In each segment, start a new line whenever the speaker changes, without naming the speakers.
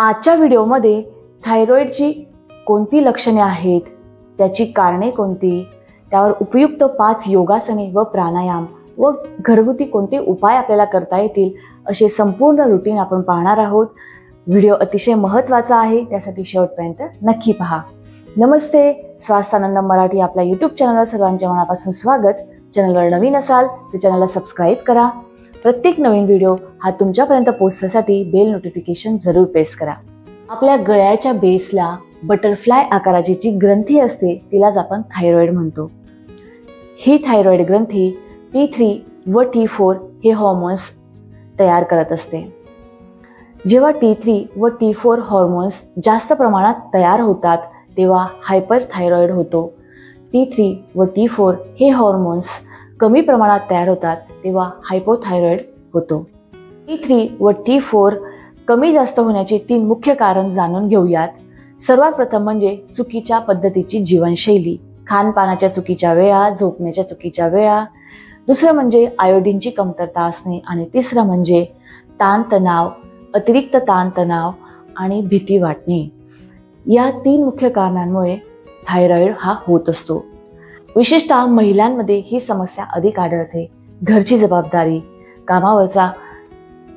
आजच्या व्हिडिओमध्ये थायरॉइडची कोणती लक्षणे आहेत, त्याची कारणे कोणती, त्यावर उपयुक्त 5 योगासने व प्राणायाम व घरगुती कोणते उपाय आपल्याला करता येतील असे संपूर्ण रुटीन आपण पाहणार आहोत। व्हिडिओ अतिशय महत्त्वाचा आहे, त्यासाठी शेवटपर्यंत नक्की पहा। नमस्ते, स्वास्थ्यानंद मराठी आपल्या यूट्यूब चॅनलवर सर्वांचे मनापासून स्वागत। चॅनलवर नवीन असाल तर चॅनलला सबस्क्राईब करा। प्रत्येक नवीन व्हिडिओ हा तुमच्यापर्यंत पोहोचण्यासाठी बेल नोटिफिकेशन जरूर प्रेस करा। आपल्या गळ्याच्या बेसला बटरफ्लाय आकाराची जी ग्रंथी असते तिलाच आपण थायरॉइड म्हणतो। ही थायरॉइड ग्रंथी T3 व T4 हे हॉर्मोन्स तयार करत असते। जेव्हा T3 व T4 हॉर्मोन्स जास्त प्रमाणात तयार होतात तेव्हा हायपरथायरॉइड होतो। T3 व T4 हे हॉर्मोन्स कमी प्रमाणात तयार होतात तेव्हा हायपोथायरॉइड होतो। T3 व T4 कमी जास्त होण्याचे 3 मुख्य कारण जाणून घेऊयात। सर्वात प्रथम म्हणजे चुकीच्या पद्धतीची जीवनशैली, खानपानाच्या चुकीच्या वेळा, झोपण्याच्या चुकीच्या वेळा। दुसरं म्हणजे आयोडीनची कमतरता असणे आणि तिसरं म्हणजे ताणतणाव, अतिरिक्त ताणतणाव आणि भीती वाटणे। या 3 मुख्य कारणांमुळे थायरॉइड हा होत असतो। विशेषतः महिलांमध्ये ही समस्या अधिक आढळते। घरची जबाबदारी, कामावरचा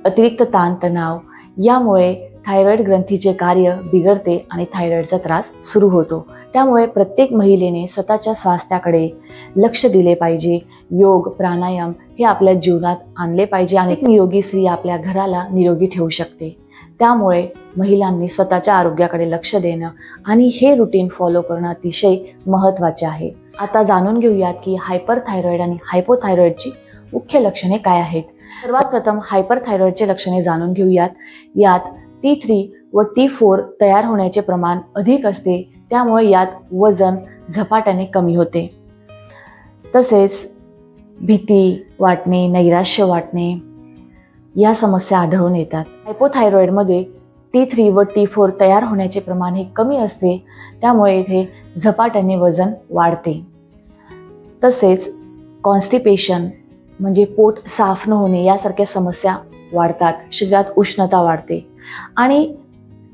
अतिरिक्त ताणतणाव यामुळे थायरॉइड ग्रंथीचे कार्य बिघडते आणि थायरॉइडचा त्रास सुरू होतो। त्यामुळे प्रत्येक महिलेने स्वतःच्या स्वास्थ्याकडे लक्ष दिले पाहिजे। योग, प्राणायाम हे आपल्या जीवनात आणले पाहिजे आणि निरोगी स्त्री आपल्या घराला निरोगी ठेवू शकते। त्यामुळे महिलांनी स्वतःच्या आरोग्याकडे लक्ष देणं आणि हे रुटीन फॉलो करणं अतिशय महत्त्वाचे आहे। आता जाणून घेऊयात की हायपरथायरॉइड आणि हायपोथायरॉइडची मुख्य लक्षणे काय आहेत। सर्वात प्रथम हायपरथायरॉइडचे लक्षणे जाणून घेऊयात। यात T3 व T4 तयार होण्याचे प्रमाण अधिक असते, त्यामुळे यात वजन झपाट्याने कमी होते। तसेच भीती वाटणे, नैराश्य वाटणे या समस्या आढळून येतात। हायपोथायरॉइडमध्ये T3 व T4 तयार होण्याचे प्रमाण हे कमी असते, त्यामुळे इथे झपाट्याने वजन वाढते। तसेच कॉन्स्टिपेशन म्हणजे पोट साफ न होणे यासारख्या समस्या वाढतात, शरीरात उष्णता वाढते। आणि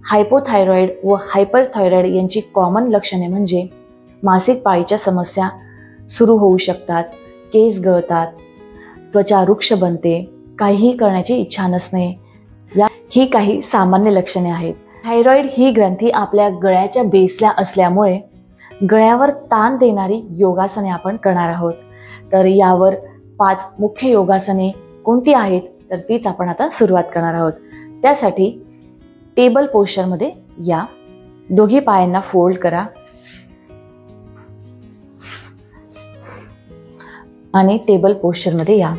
हायपोथायरॉइड व हायपरथायरॉइड यांची कॉमन लक्षणे म्हणजे मासिक पाळीच्या समस्या सुरू होऊ शकतात, केस गळतात, त्वचा रुक्ष बनते, काहीही करण्याची इच्छा नसणे, ही काही सामान्य लक्षणे आहेत। थायरॉइड ही ग्रंथी आपल्या गळ्याच्या बेसला असल्यामुळे गळ्यावर ताण देणारी योगासने आपण करणार आहोत। तर यावर 5 मुख्य योगासने कोणती आहेत तर तीच आपण आता सुरुवात करणार आहोत। त्यासाठी टेबल पोश्चरमध्ये या, दोघी पायांना फोल्ड करा आणि टेबल पोश्चरमध्ये या।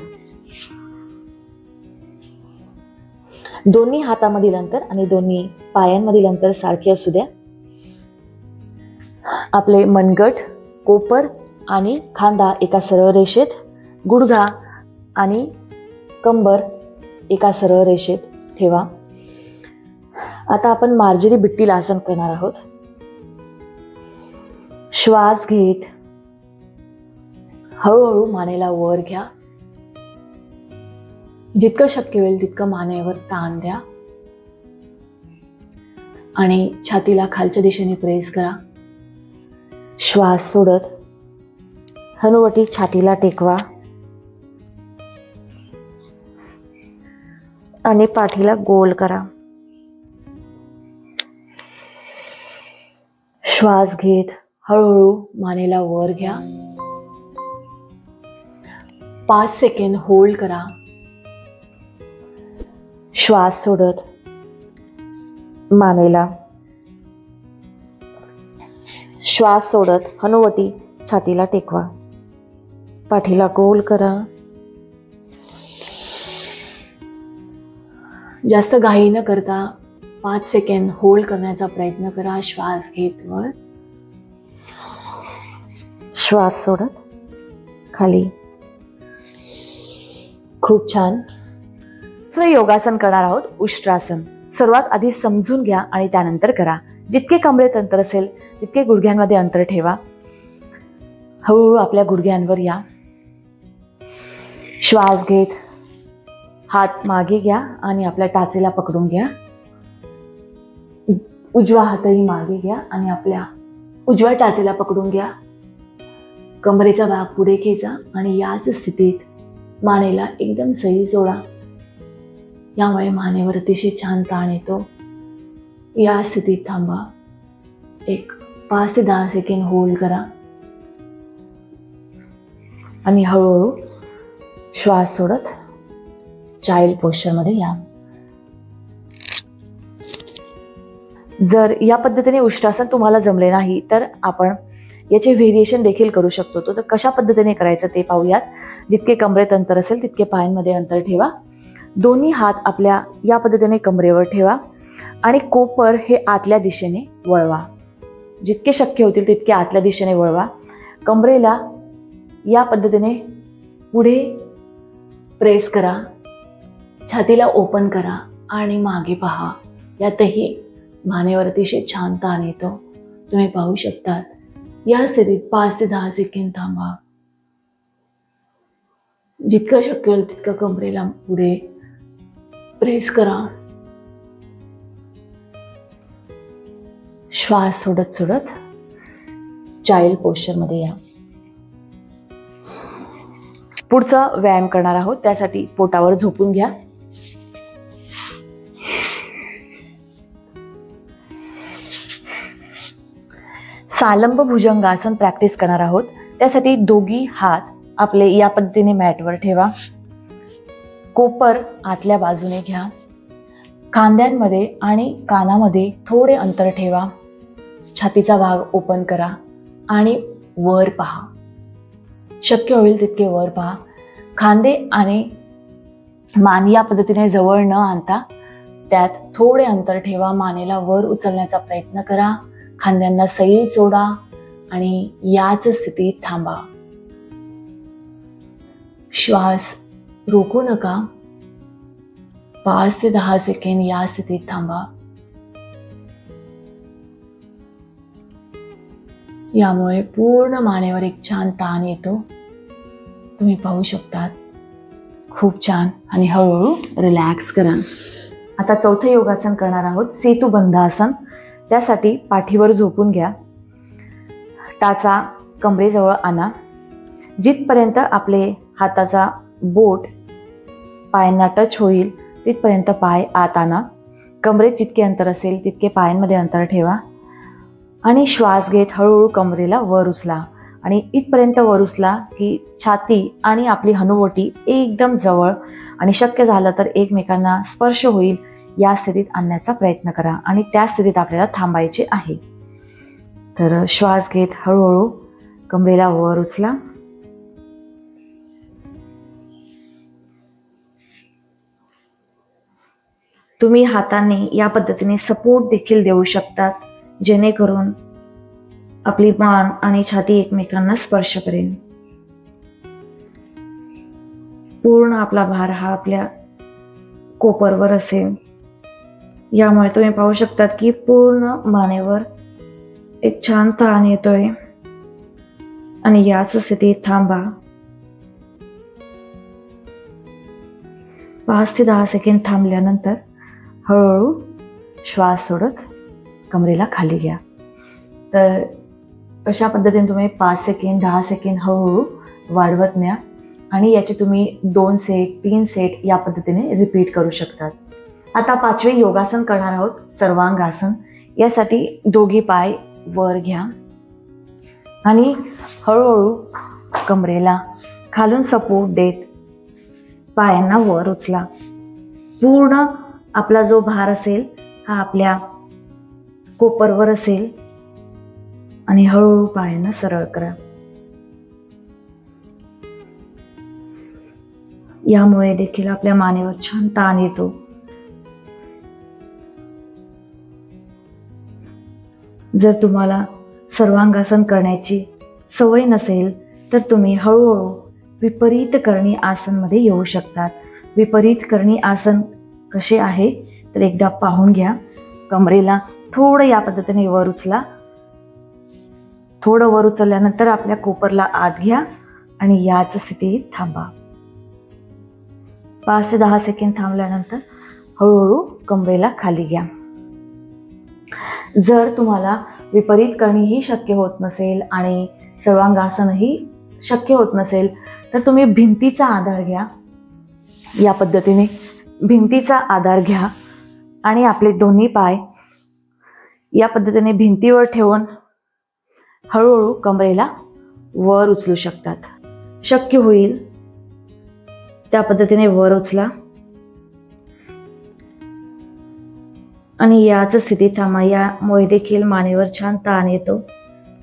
दोन्ही हातामधील अंतर आणि दोन्ही पायांमधील अंतर सारखे असू द्या। आपले मनगट, कोपर आणि खांदा एका सरळ रेषेत, गुडघा आणि कंबर एका सरळ रेषेत ठेवा। आता आपण मार्जरी बिट्टील आसन करणार आहोत। श्वास घेत हळूहळू मानेला वर घ्या। जितकं शक्य होईल तितकं मानेवर ताण द्या आणि छातीला खालच्या दिशेने प्रेस करा। श्वास सोडत हनुवटी छातीला टेकवा आणि पाठीला गोल करा। श्वास घेत हळूहळू मानेला वर घ्या। 5 सेकंद होल्ड करा। श्वास सोडत मानेला, श्वास सोडत हनुवटी छातीला टेकवा, पाठीला गोल करा। जास्त घाई न करता 5 सेकंद होल्ड करण्याचा प्रयत्न करा। श्वास घेत वर, श्वास सोडत खाली। खूप छान। दुसरं योगासन करणार आहोत, उष्ट्रासन। सर्वात आधी समजून घ्या आणि त्यानंतर करा। जितके कमरेत अंतर असेल तितके गुडघ्यांमध्ये अंतर ठेवा। हळूहळू आपल्या गुडघ्यांवर या। श्वास घेत हात मागे घ्या आणि आपल्या टाचेला पकडून घ्या। उजवा हातही मागे घ्या आणि आपल्या उजव्या टाचेला पकडून घ्या. कमरेचा भाग पुढे खेचा आणि याच स्थितीत मानेला एकदम सैल सोडा. यामुळे मानेवर अतिशय छान ताण येतो. या स्थितीत थांबा. एक 5 ते 10 सेकंद होल्ड करा आणि हळूहळू श्वास सोडत चाइल्ड पोश्चरमध्ये या. जर या पद्धतीने उष्ट्रासन तुम्हाला जमले नाही तर आपण याचे व्हेरिएशन देखील करू शकतो. तर कशा पद्धतीने करायचं ते पाहूयात. जितके कमरेत अंतर असेल तितके पायांमध्ये अंतर ठेवा. दोन्ही हात आपल्या या पद्धतीने कमरेवर ठेवा आणि कोपर हे आतल्या दिशेने वळवा. जितके शक्य होतील तितके आतल्या दिशेने वळवा. कमरेला या पद्धतीने पुढे प्रेस करा. छातीला ओपन करा आणि मागे पहा. यातही मानेवर अतिशय छान ताण येतो. तुम्ही पाहू शकता. या स्थितीत 5 ते 10 सेकंद थांबा. जितकं शक्य होईल तितकं कमरेला पुढे प्रेस करा. श्वास सोडत सोडत चाइल्ड पोश्चरमध्ये या. पुढचा व्यायाम करणार आहोत. त्यासाठी पोटावर झोपून घ्या. सालंब भुजंगासन प्रॅक्टिस करणार आहोत. त्यासाठी दोघी हात आपले या पद्धतीने मॅटवर ठेवा. कोपर आतल्या बाजूने घ्या. खांद्यांमध्ये आणि कानामध्ये थोडे अंतर ठेवा. छातीचा भाग ओपन करा आणि वर पहा. शक्य होईल तितके वर पहा. खांदे आणि मान या पद्धतीने जवळ न आणता त्यात थोडे अंतर ठेवा. मानेला वर उचलण्याचा प्रयत्न करा. खांद्यांना सैल सोडा आणि याच स्थितीत थांबा. श्वास रोखू नका. 5 ते 10 सेकंद या स्थितीत थांबा. यामुळे पूर्ण मानेवर एक छान ताण येतो. तुम्ही पाहू शकता. खूप छान. आणि हळूहळू रिलॅक्स करा. आता चौथं योगासन करणार आहोत. सेतुबंधासन. त्यासाठी पाठीवर झोपून घ्या. टाचा कमरेजवळ आणा. जिथपर्यंत आपले हाताचा बोट पायांना टच होईल तिथपर्यंत पाय आत आणा. कमरेत जितके अंतर असेल तितके पायांमध्ये अंतर ठेवा आणि श्वास घेत हळूहळू कमरेला वर उचला. आणि इथपर्यंत वर उचला की छाती आणि आपली हनुवटी एकदम जवळ आणि शक्य झालं तर एकमेकांना स्पर्श होईल या स्थितीत आणण्याचा प्रयत्न करा. आणि त्या स्थितीत आपल्याला थांबायचे आहे. तर श्वास घेत हळूहळू कमरेला वर उचला. तुम्ही हाताने या पद्धतीने सपोर्ट देखील देऊ शकता जेणेकरून आपली मान आणि छाती एकमेकांना स्पर्श करेल. पूर्ण आपला भार हा आपल्या कोपरवर असेल. यामुळे तुम्ही पाहू शकता की पूर्ण मानेवर एक छान ताण येतोय. आणि याच स्थितीत थांबा. 5 ते 10 सेकंद थांबल्यानंतर हळूहळू श्वास सोडत कमरेला खाली घ्या. तर अशा पद्धतीने तुम्ही 5 सेकंद 10 सेकंद हळूहळू वाढवत न्या आणि याचे तुम्ही 2 सेट 3 सेट या पद्धतीने रिपीट करू शकतात. आता 5वे योगासन करणार आहोत. सर्वांगासन. यासाठी दोघी पाय वर घ्या आणि हळूहळू कमरेला खालून सपोर्ट देत पायांना वर उचला. पूर्ण आपला जो भार असेल हा आपल्या कोपरवर असेल आणि हळूहळू पायांना सरळ करा. यामुळे देखील आपल्या मानेवर छान ताण येतो. जर तुम्हाला सर्वांगासन करण्याची सवय नसेल तर तुम्ही हळूहळू विपरीत करणी आसनमध्ये येऊ शकतात. विपरीत करणी आसन कसे आहे तर एकदा पाहून घ्या. कमरेला थोडं या पद्धतीने वर उचला. थोडं वर उचलल्यानंतर आपल्या कोपरला आत घ्या आणि याच स्थितीत थांबा. 5 ते 10 सेकंद थांबल्यानंतर हळूहळू कमरेला खाली घ्या. जर तुम्हाला विपरीत करणीही शक्य होत नसेल आणि सर्वांगासनही शक्य होत नसेल तर तुम्ही भिंतीचा आधार घ्या. या पद्धतीने भिंतीचा आधार घ्या आणि आपले दोन्ही पाय या पद्धतीने भिंतीवर ठेवून हळूहळू कमरेला वर उचलू शकतात. शक्य होईल त्या पद्धतीने वर उचला आणि याच स्थितीत थांबा. यामुळे देखील मानेवर छान ताण येतो,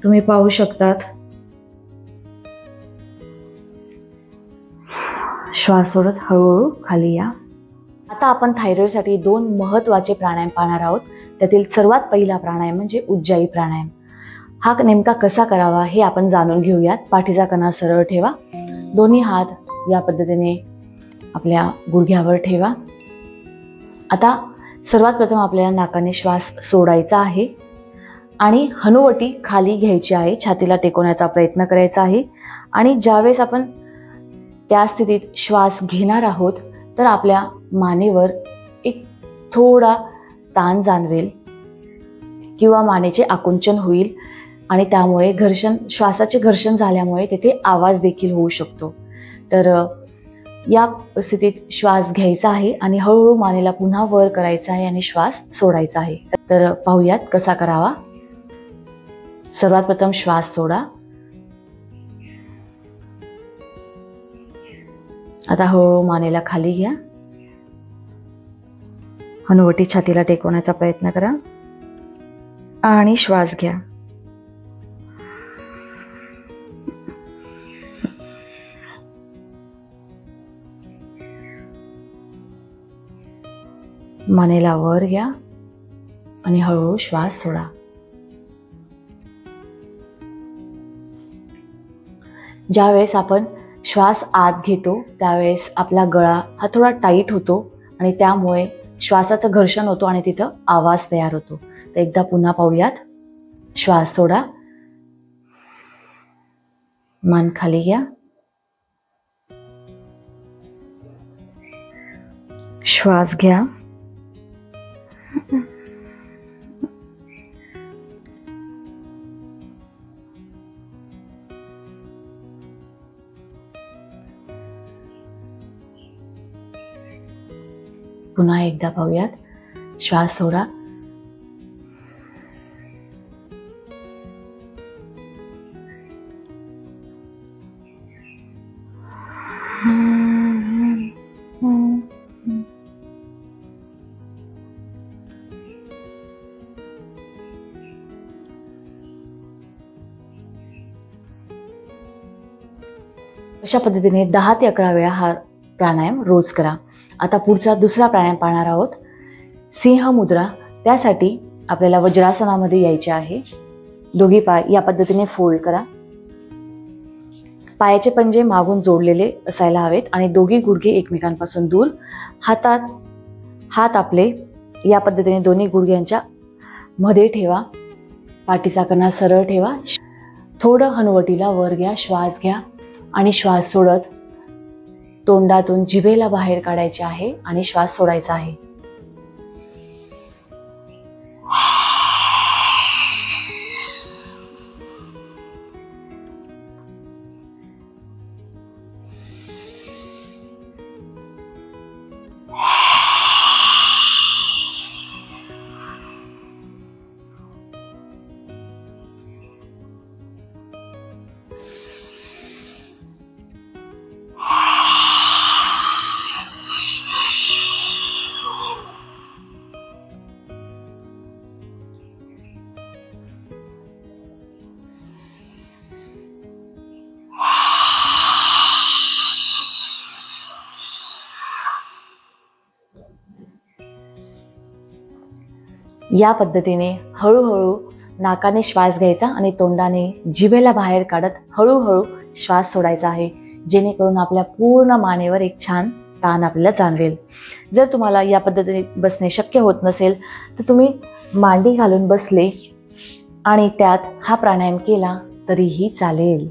तुम्ही पाहू शकतात. श्वास सोडत हळूहळू खाली या. आता आपण थायरॉइडसाठी 2 महत्त्वाचे प्राणायाम पाहणार आहोत. त्यातील सर्वात पहिला प्राणायाम म्हणजे उज्जाई प्राणायाम. हा नेमका कसा करावा हे आपण जाणून घेऊयात. पाठीचा कणा सरळ ठेवा, दोन्ही हात या पद्धतीने आपल्या गुडघ्यावर ठेवा. आता सर्वात प्रथम आपल्याला नाकाने श्वास सोडायचा आहे आणि हनुवटी खाली घ्यायची आहे. छातीला टेकवण्याचा प्रयत्न करायचा आहे आणि ज्यावेळेस आपण त्या स्थितीत श्वास घेणार आहोत तर आपल्या मानेवर एक थोडा ताण जाणवेल किंवा मानेचे आकुंचन होईल आणि त्यामुळे श्वासाचे घर्षण झाल्यामुळे तेथे आवाज देखील होऊ शकतो. तर या स्थितीत श्वास घ्यायचा आहे आणि हळूहळू मानेला पुन्हा वर करायचा आहे आणि श्वास सोडायचा आहे. तर पाहूयात कसा करावा. सर्वात प्रथम श्वास सोडा. आता हळूहळू मानेला खाली घ्या, हनुवटी छातीला टेकवण्याचा प्रयत्न करा आणि श्वास घ्या. मानेला वर घ्या आणि हळूहळू श्वास सोडा. ज्यावेळेस आपण श्वास आत घेतो त्यावेळेस आपला गळा हा थोडा टाईट होतो आणि त्यामुळे श्वासाचं घर्षण होतो आणि तिथं आवाज तयार होतो. तर एकदा पुन्हा पाहूयात. श्वास सोडा, मान खाली घ्या, श्वास घ्या, पुन्हा एकदा पाहूयात. श्वास सोडा, अशा पद्धतीने 10 ते 11 वेळा हा प्राणायाम रोज करा. आता पुढचा दुसरा प्राणायाम पाहणार आहोत, सिंह मुद्रा. त्यासाठी आपल्याला वज्रासनामध्ये यायचे आहे. दोघी पाय या पद्धतीने फोल्ड करा. पायाचे पंजे मागून जोडलेले असायला हवेत आणि दोघी गुडघे एकमेकांपासून दूर. हात आपले या पद्धतीने दोन्ही गुडघ्यांच्या मध्ये ठेवा. पाठीचा कणा सरळ ठेवा. थोडं हनुवटीला वर घ्या, श्वास घ्या आणि श्वास सोडत तोंडातून जिभेला बाहेर काढायचे आहे आणि श्वास सोडायचा आहे. या पद्धतीने हळूहळू नाकाने श्वास घ्यायचा आणि तोंडाने जिभेला बाहेर काढत हळूहळू श्वास सोडायचा आहे, जेणेकरून आपल्या पूर्ण मानेवर एक छान ताण आपल्याला जाणवेल. जर तुम्हाला या पद्धतीने बसणे शक्य होत नसेल तर तुम्ही मांडी घालून बसले आणि त्यात हा प्राणायाम केला तरीही चालेल.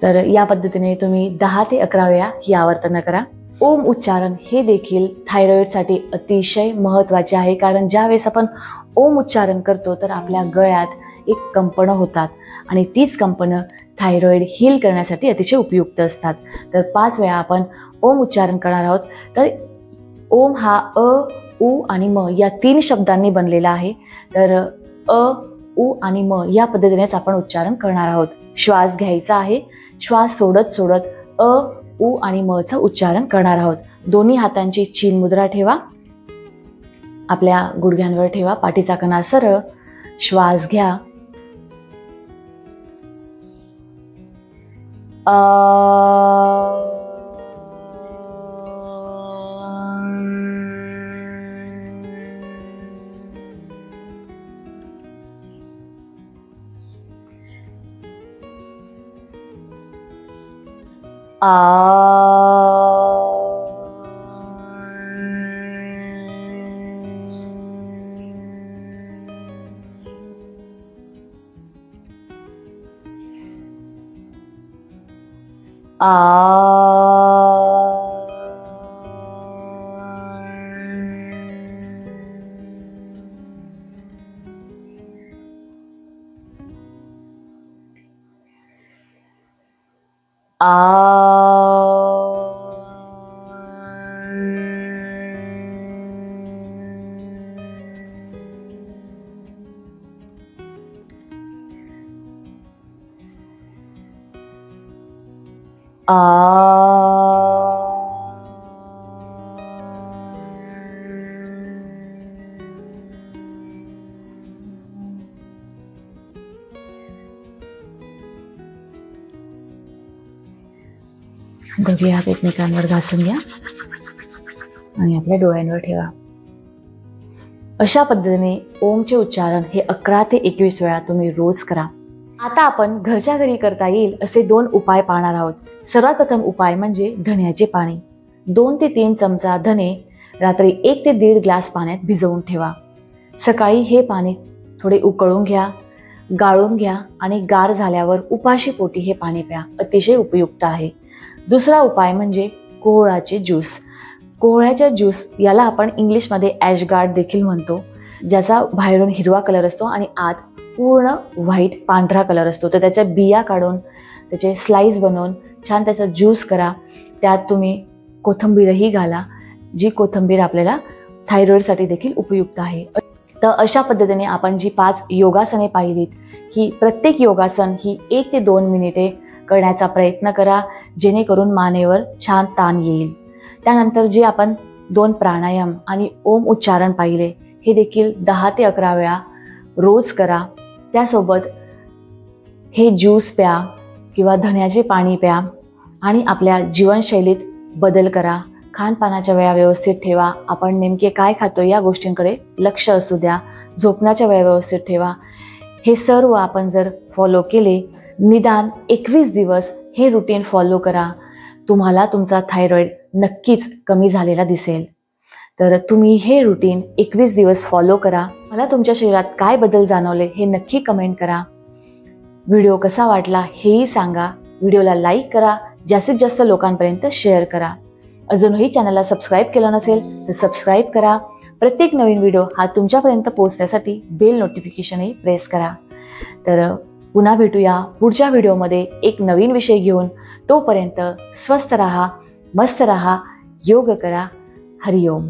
तर या पद्धतीने तुम्ही 10 ते 11 वेळा ही आवर्तनं करा. ओम उच्चारण हे देखील थायरॉईडसाठी अतिशय महत्त्वाचे आहे, कारण ज्यावेळेस आपण ओम उच्चारण करतो तर आपल्या गळ्यात एक कंपनं होतात आणि तीच कंपनं थायरॉईड हील करण्यासाठी अतिशय उपयुक्त असतात. तर 5 वेळा आपण ओम उच्चारण करणार आहोत. तर ओम हा अ, उ आणि म या 3 शब्दांनी बनलेला आहे. तर अ, उ आणि म या पद्धतीनेच आपण उच्चारण करणार आहोत. श्वास घ्यायचा आहे. श्वास सोडत सोडत अ, उ आणि म चं उच्चारण करणार आहोत. दोन्ही हातांची चीन मुद्रा ठेवा. आपल्या गुडघ्यांवर ठेवा. पाठीचा कणा सरळ. श्वास घ्या. दोघे हात एकमेकांवर घासून घ्या आणि आपल्या डोळ्यांवर ठेवा. अशा पद्धतीने ओमचे उच्चारण हे 11 ते 21 वेळा तुम्ही रोज करा. आता आपण घरच्या घरी करता येईल असे 2 उपाय पाहणार आहोत. सर्वात प्रथम उपाय म्हणजे धण्याचे पाणी. 2 ते 3 चमचा धणे रात्री 1 ते 1.5 ग्लास पाण्यात भिजवून ठेवा. सकाळी हे पाणी थोडे उकळून घ्या, गाळून घ्या आणि गार झाल्यावर उपाशी पोटी हे पाणी प्या. अतिशय उपयुक्त आहे. दुसरा उपाय म्हणजे कोहळाचे ज्यूस. कोहळ्याच्या ज्यूस याला आपण इंग्लिशमध्ये ॲशगार्ड देखील म्हणतो, ज्याचा बाहेरून हिरवा कलर असतो आणि आत पूर्ण व्हाईट पांढरा कलर असतो. तर त्याच्या बिया काढून त्याचे स्लाइस बनवून छान त्याचा ज्यूस करा. त्यात तुम्ही कोथिंबीरही घाला, जी कोथिंबीर आपल्याला थायरॉईडसाठी देखील उपयुक्त आहे. तर अशा पद्धतीने आपण जी 5 योगासने पाहिलीत, ही प्रत्येक योगासन ही 1 ते 2 मिनिटे करण्याचा प्रयत्न करा, जेणेकरून मानेवर छान ताण येईल. त्यानंतर जे आपण 2 प्राणायाम आणि ओम उच्चारण पाहिले, हे देखील 10 ते 11 वेळा रोज करा. त्यासोबत हे ज्यूस प्या किंवा धण्याचे पाणी प्या आणि आपल्या जीवनशैलीत बदल करा. खानपानाच्या वेळा व्यवस्थित ठेवा. आपण नेमके काय खातो या गोष्टींकडे लक्ष असू द्या. झोपण्याच्या वेळा व्यवस्थित ठेवा. हे सर्व आपण जर फॉलो केले, निदान 21 दिवस हे रुटीन फॉलो करा, तुम्हाला तुमचा थायरॉईड नक्कीच कमी झालेला दिसेल. तर तुम्ही हे रुटीन 21 दिवस फॉलो करा. मला तुमच्या शरीरात काय बदल जाणवले हे नक्की कमेंट करा. व्हिडिओ कसा वाटला हेही सांगा. व्हिडिओला लाईक करा, जास्तीत जास्त लोकांपर्यंत शेअर करा. अजूनही चॅनलला सबस्क्राईब केलं नसेल तर सबस्क्राईब करा. प्रत्येक नवीन व्हिडिओ हा तुमच्यापर्यंत पोहोचण्यासाठी बेल नोटिफिकेशनही प्रेस करा. तर पुन्हा भेटूया पुढच्या व्हिडिओमध्ये एक नवीन विषय घेऊन. तोपर्यंत स्वस्थ राहा, मस्त राहा, योग करा. हरिओम.